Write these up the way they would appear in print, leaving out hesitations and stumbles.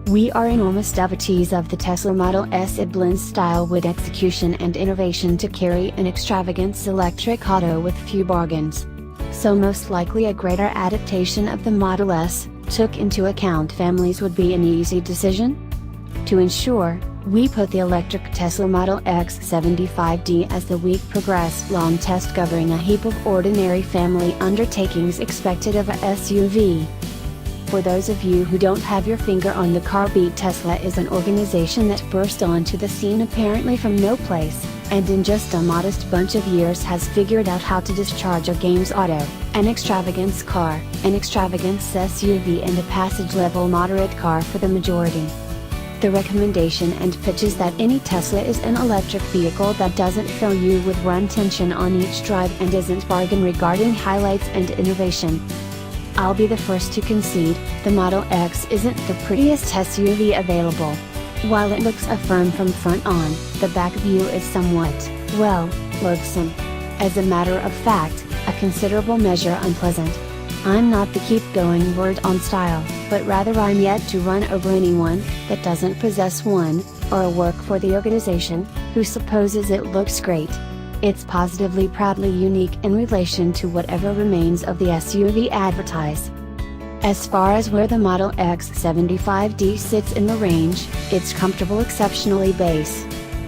We are enormous devotees of the Tesla Model S. It blends style with execution and innovation to carry an extravagance electric auto with few bargains. So most likely a greater adaptation of the Model S, took into account families would be an easy decision? To ensure, we put the electric Tesla Model X75D as the week progressed long test covering a heap of ordinary family undertakings expected of a SUV. For those of you who don't have your finger on the car beat, Tesla is an organization that burst onto the scene apparently from no place, and in just a modest bunch of years has figured out how to discharge a games auto, an extravagance car, an extravagance SUV and a passage level moderate car for the majority. The recommendation and pitch is that any Tesla is an electric vehicle that doesn't fill you with run tension on each drive and isn't bargain regarding highlights and innovation. I'll be the first to concede, the Model X isn't the prettiest SUV available. While it looks affirm from front on, the back view is somewhat, well, loathsome. As a matter of fact, a considerable measure unpleasant. I'm not the keep going word on style, but rather I'm yet to run over anyone that doesn't possess one, or work for the organization, who supposes it looks great. It's positively proudly unique in relation to whatever remains of the SUV advertised. As far as where the Model X75D sits in the range, it's comfortable, exceptionally base.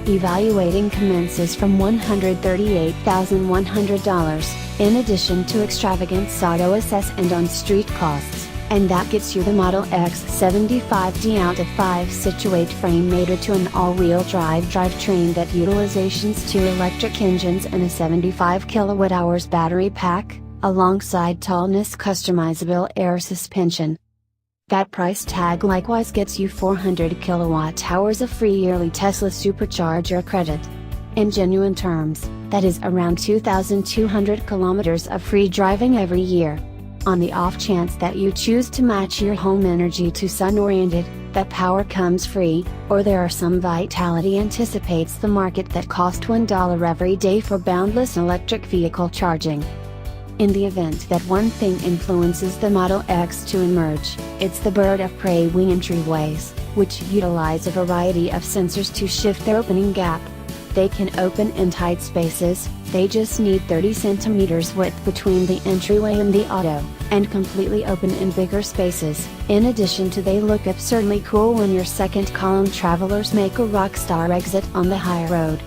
Evaluating commences from $138,100, in addition to extravagance auto assess and on-street costs, and that gets you the Model X75D out of 5 situate frame mated to an all-wheel drive drivetrain that utilizations 2 electric engines and a 75 kWh battery pack, alongside tallness customizable air suspension. That price tag likewise gets you 400 kWh of free yearly Tesla supercharger credit. In genuine terms, that is around 2,200 kilometers of free driving every year. On the off chance that you choose to match your home energy to sun-oriented, that power comes free, or there are some Vitality anticipates the market that cost $1 every day for boundless electric vehicle charging. In the event that one thing influences the Model X to emerge, it's the bird of prey wing entryways, which utilize a variety of sensors to shift their opening gap. They can open in tight spaces, they just need 30 centimeters width between the entryway and the auto, and completely open in bigger spaces. In addition to, they look absurdly cool when your second column travelers make a rockstar exit on the high road.